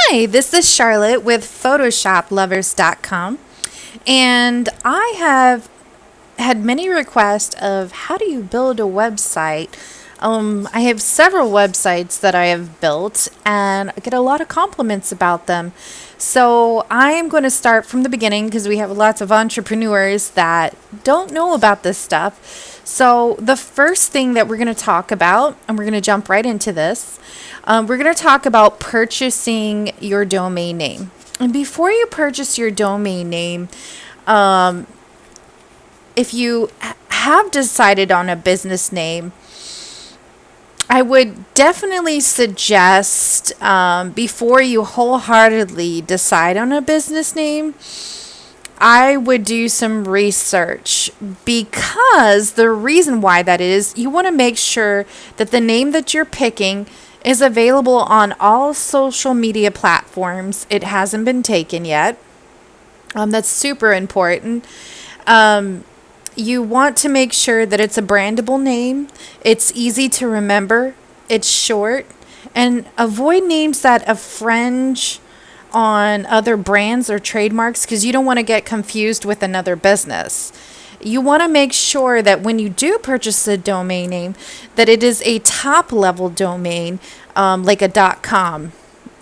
Hi, this is Charlotte with Photoshoplovers.com, and I have had many requests of how do you build a website. I have several websites that I have built and I get a lot of compliments about them. So I am going to start from the beginning because we have lots of entrepreneurs that don't know about this stuff. So the first thing that we're going to talk about, and we're going to jump right into this, we're going to talk about purchasing your domain name. And before you purchase your domain name, if you have decided on a business name, I would definitely suggest before you wholeheartedly decide on a business name, I would do some research, because the reason why that is, you want to make sure that the name that you're picking is available on all social media platforms. It hasn't been taken yet. That's super important. You want to make sure that it's a brandable name. It's easy to remember. It's short. And avoid names that infringe on other brands or trademarks, because you don't want to get confused with another business. You want to make sure that when you do purchase a domain name, that it is a top level domain, like a .com.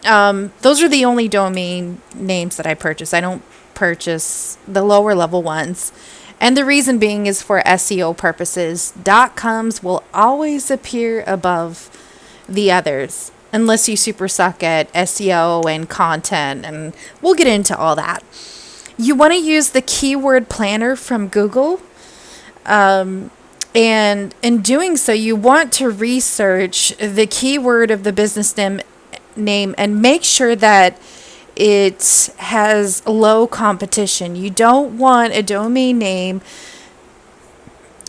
Those are the only domain names that I purchase. I don't purchase the lower level ones. And the reason being is for SEO purposes. .coms will always appear above the others, unless you super suck at SEO and content, and we'll get into all that. You want to use the keyword planner from Google. And in doing so, you want to research the keyword of the business name and make sure that it has low competition. You don't want a domain name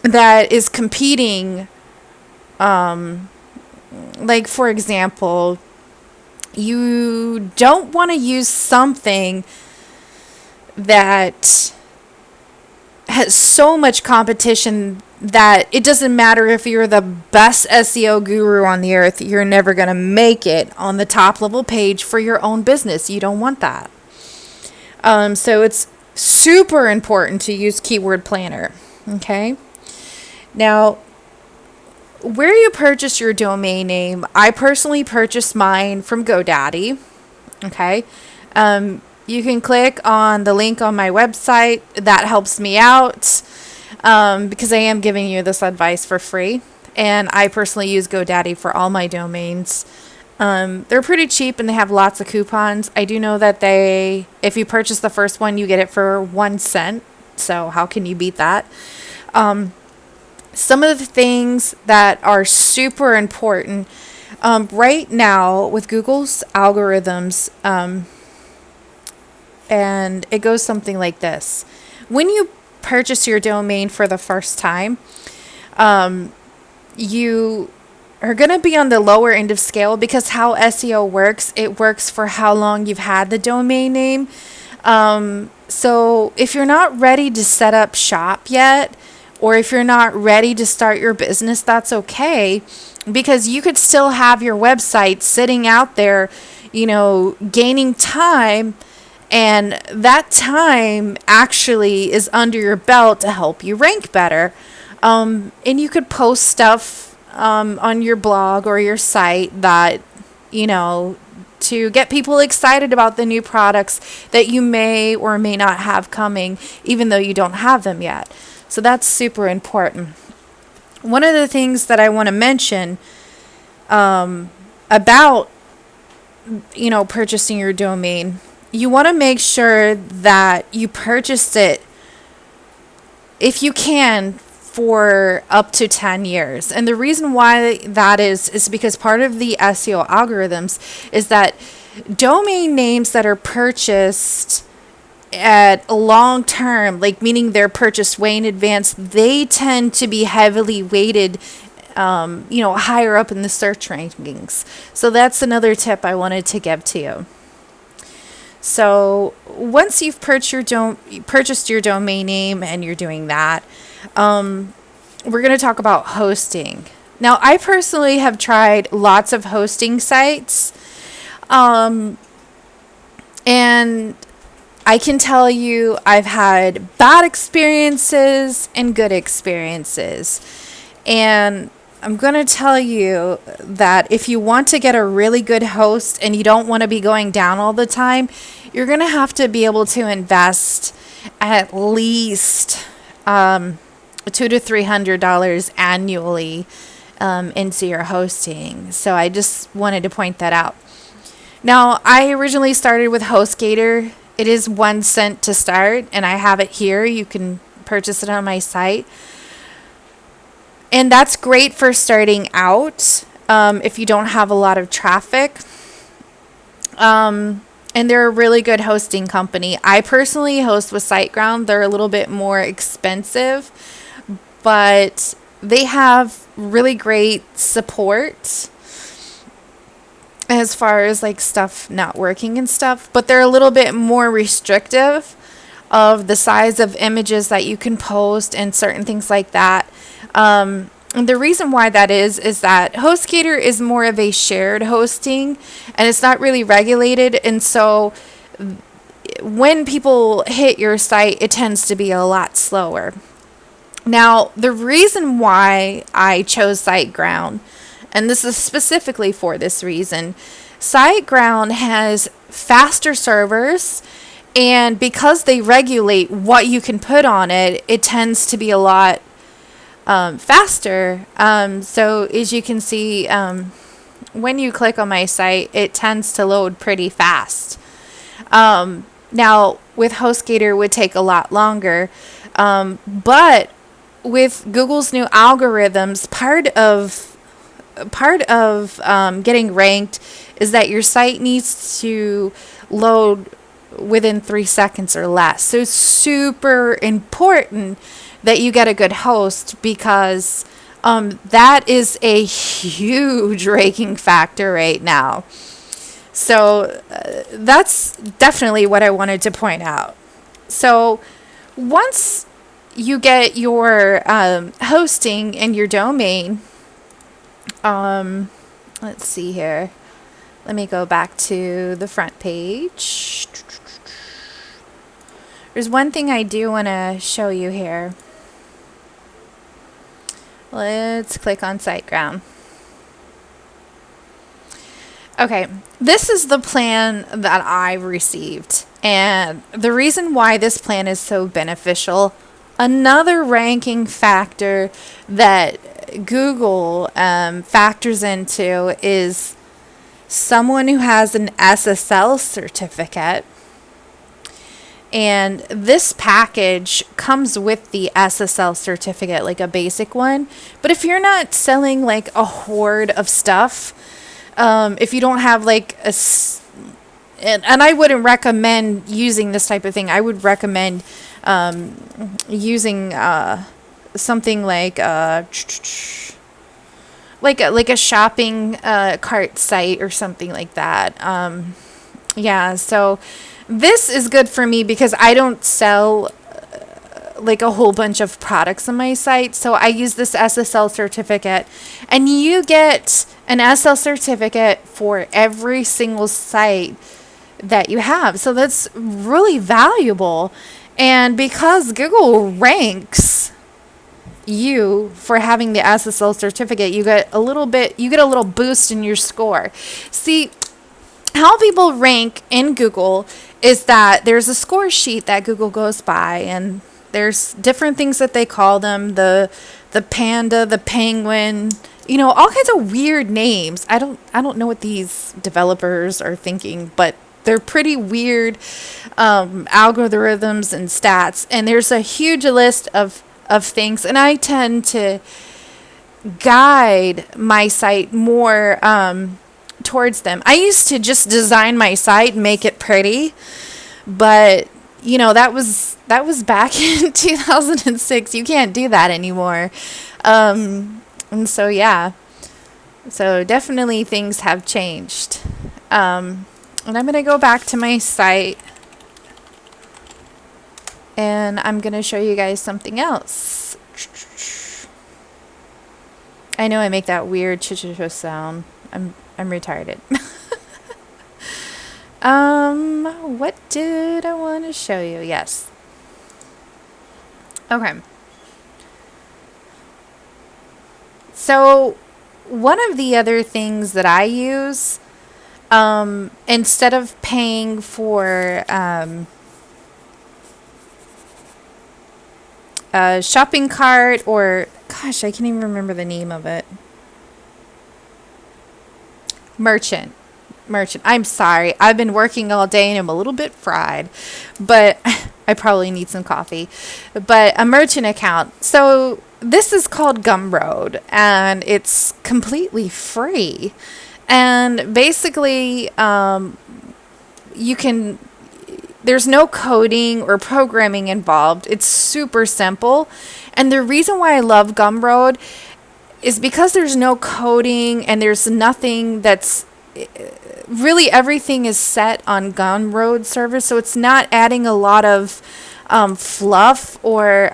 that is competing. Like, for example, you don't want to use something that has so much competition that it doesn't matter if you're the best SEO guru on the earth, you're never going to make it on the top level page for your own business. You don't want that. So it's super important to use Keyword Planner. Okay. Now, where you purchase your domain name, I personally purchased mine from GoDaddy. Okay. You can click on the link on my website. That helps me out, because I am giving you this advice for free. And I personally use GoDaddy for all my domains. They're pretty cheap and they have lots of coupons. I do know that if you purchase the first one, you get it for 1 cent. So how can you beat that? Some of the things that are super important right now with Google's algorithms, and it goes something like this. When you purchase your domain for the first time, you are going to be on the lower end of scale, because how SEO works, it works for how long you've had the domain name. So if you're not ready to set up shop yet, or if you're not ready to start your business, that's okay, because you could still have your website sitting out there, gaining time. And that time actually is under your belt to help you rank better. And you could post stuff on your blog or your site that, to get people excited about the new products that you may or may not have coming, even though you don't have them yet. So that's super important. One of the things that I want to mention about, purchasing your domain, you want to make sure that you purchased it, if you can, for up to 10 years. And the reason why that is because part of the SEO algorithms is that domain names that are purchased at long term, like meaning they're purchased way in advance, they tend to be heavily weighted, higher up in the search rankings. So that's another tip I wanted to give to you. So once you've purchased your domain name and you're doing that, we're going to talk about hosting. Now, I personally have tried lots of hosting sites. And I can tell you I've had bad experiences and good experiences. And I'm going to tell you that if you want to get a really good host and you don't want to be going down all the time, you're going to have to be able to invest at least $200 to $300 annually into your hosting. So I just wanted to point that out. Now, I originally started with HostGator. It is 1 cent to start, and I have it here. You can purchase it on my site. And that's great for starting out if you don't have a lot of traffic. And they're a really good hosting company. I personally host with SiteGround. They're a little bit more expensive, but they have really great support as far as like stuff not working and stuff, but they're a little bit more restrictive of the size of images that you can post and certain things like that. And the reason why that is that HostGator is more of a shared hosting and it's not really regulated. And so when people hit your site, it tends to be a lot slower. Now, the reason why I chose SiteGround, and this is specifically for this reason, SiteGround has faster servers, and because they regulate what you can put on it, it tends to be a lot faster. So as you can see, when you click on my site, it tends to load pretty fast. Now, with HostGator, it would take a lot longer, but with Google's new algorithms, part of getting ranked is that your site needs to load within 3 seconds or less. So it's super important that you get a good host because that is a huge ranking factor right now. So that's definitely what I wanted to point out. So once you get your hosting and your domain, let's see here. Let me go back to the front page. There's one thing I do want to show you here. Let's click on SiteGround. Okay, this is the plan that I received. And the reason why this plan is so beneficial, another ranking factor that Google factors into is someone who has an SSL certificate. And this package comes with the SSL certificate, like a basic one. But if you're not selling like a hoard of stuff, if you don't have like and I wouldn't recommend using this type of thing. I would recommend using something like a shopping cart site or something like that. Yeah, so this is good for me because I don't sell like a whole bunch of products on my site. So I use this SSL certificate, and you get an SSL certificate for every single site that you have. So that's really valuable. And because Google ranks you for having the SSL certificate, you get a little boost in your score. See, how people rank in Google is that there's a score sheet that Google goes by, and there's different things that they call them, the panda, the penguin, all kinds of weird names. I don't know what these developers are thinking, but they're pretty weird algorithms and stats. And there's a huge list of things, and I tend to guide my site more towards them. I used to just design my site and make it pretty, but that was back in 2006. You can't do that anymore. And so yeah, so definitely things have changed. And I'm going to go back to my site, and I'm going to show you guys something else. I know I make that weird ch-ch-ch sound. I'm retarded. What did I want to show you? Yes. Okay. So one of the other things that I use, instead of paying for a shopping cart, or gosh, I can't even remember the name of it. Merchant. I'm sorry. I've been working all day and I'm a little bit fried, but I probably need some coffee. But a merchant account. So this is called Gumroad, and it's completely free. And basically, you can, there's no coding or programming involved. It's super simple. And the reason why I love Gumroad is because there's no coding and there's nothing that's really, everything is set on Gumroad servers. So it's not adding a lot of fluff or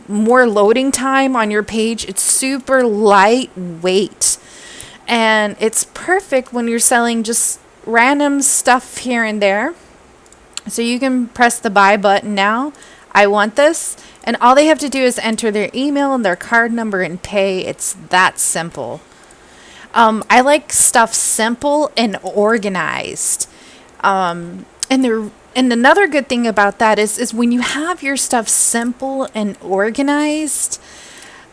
more loading time on your page. It's super lightweight. And it's perfect when you're selling just random stuff here and there. So you can press the buy button now. I want this. And all they have to do is enter their email and their card number and pay. It's that simple. I like stuff simple and organized. And another good thing about that is when you have your stuff simple and organized,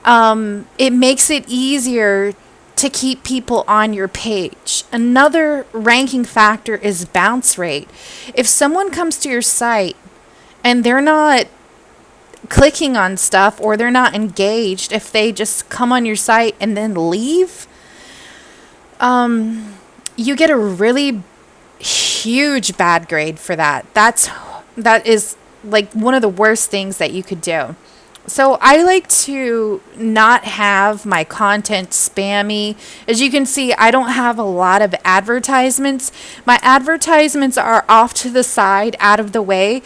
it makes it easier to keep people on your page. Another ranking factor is bounce rate. If someone comes to your site and they're not clicking on stuff, or they're not engaged, if they just come on your site and then leave, you get a really huge bad grade for that. That is like one of the worst things that you could do. So I like to not have my content spammy. As you can see, I don't have a lot of advertisements. My advertisements are off to the side, out of the way.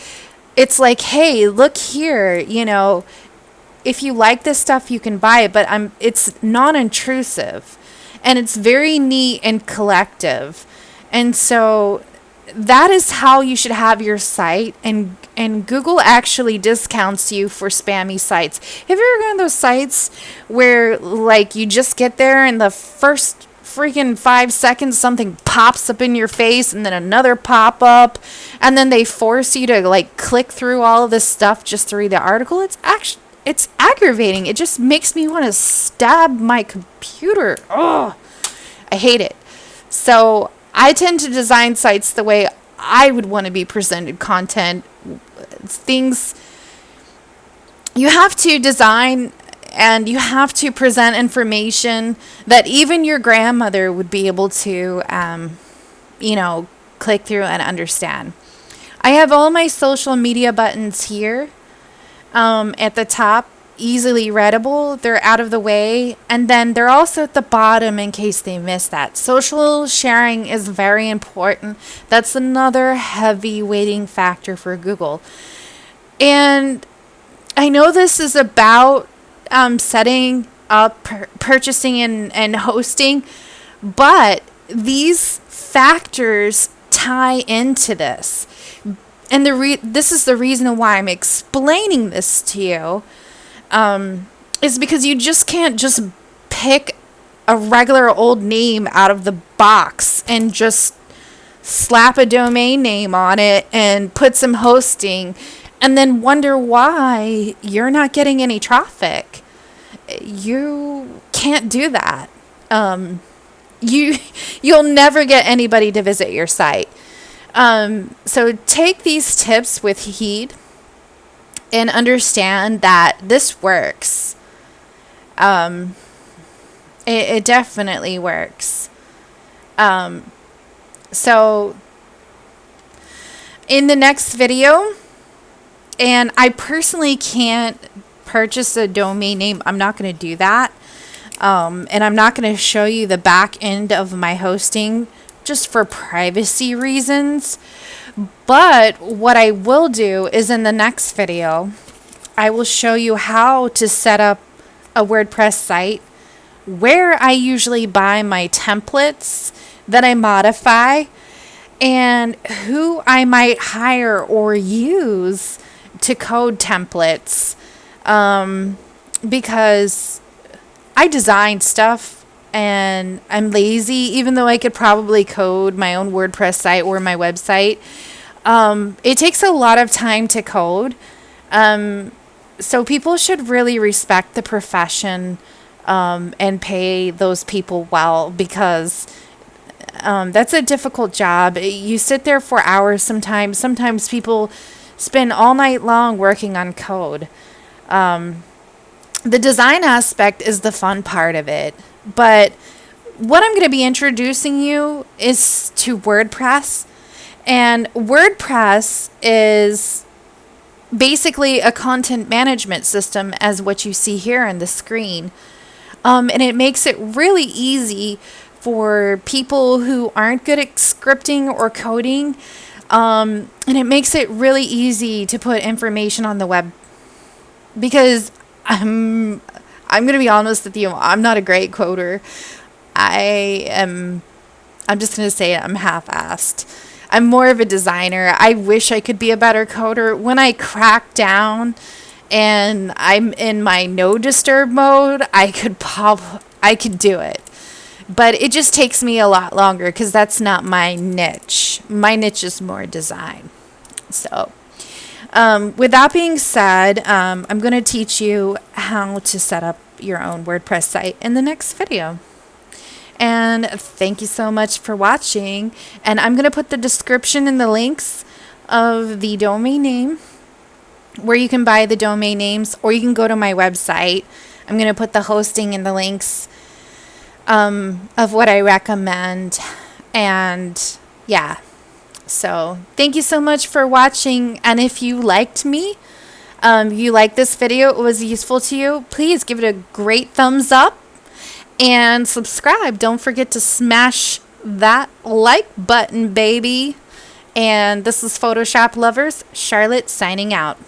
It's like, hey, look here, if you like this stuff, you can buy it, but it's non-intrusive, and it's very neat and collective. And so that is how you should have your site, and Google actually discounts you for spammy sites. Have you ever gone to those sites where like you just get there and the first freaking 5 seconds something pops up in your face and then another pop up, and then they force you to like click through all of this stuff just to read the article? It's aggravating. It just makes me want to stab my computer. Oh, I hate it. So I tend to design sites the way I would want to be presented content. Things you have to design, and you have to present information that even your grandmother would be able to, click through and understand. I have all my social media buttons here at the top, easily readable. They're out of the way. And then they're also at the bottom in case they miss that. Social sharing is very important. That's another heavy weighting factor for Google. And I know this is about setting up, purchasing and hosting, but these factors tie into this. And this is the reason why I'm explaining this to you, is because you just can't just pick a regular old name out of the box and just slap a domain name on it and put some hosting and then wonder why you're not getting any traffic. You can't do that. You'll never get anybody to visit your site. So take these tips with heed and understand that this works. It definitely works. So in the next video, and I personally can't purchase a domain name. I'm not going to do that. And I'm not going to show you the back end of my hosting just for privacy reasons. But what I will do is in the next video, I will show you how to set up a WordPress site, where I usually buy my templates that I modify, and who I might hire or use to code templates, because I design stuff and I'm lazy, even though I could probably code my own WordPress site or my website. It takes a lot of time to code. So people should really respect the profession, and pay those people well, because that's a difficult job. You sit there for hours sometimes. Sometimes people spend all night long working on code. The design aspect is the fun part of it. But what I'm going to be introducing you is to WordPress. And WordPress is basically a content management system, as what you see here on the screen. And it makes it really easy for people who aren't good at scripting or coding. And it makes it really easy to put information on the web, because I'm going to be honest with you, I'm not a great coder. I'm just going to say it, I'm half-assed. I'm more of a designer. I wish I could be a better coder. When I crack down and I'm in my no disturb mode, I could do it. But it just takes me a lot longer, because that's not my niche. My niche is more design. So, with that being said, I'm going to teach you how to set up your own WordPress site in the next video. And thank you so much for watching. And I'm going to put the description and the links of the domain name, where you can buy the domain names, or you can go to my website. I'm going to put the hosting and the links of what I recommend. And yeah, so thank you so much for watching. And if you liked me, you liked this video, it was useful to you, please give it a great thumbs up and subscribe. Don't forget to smash that like button, baby. And this is Photoshop Lovers, Charlotte signing out.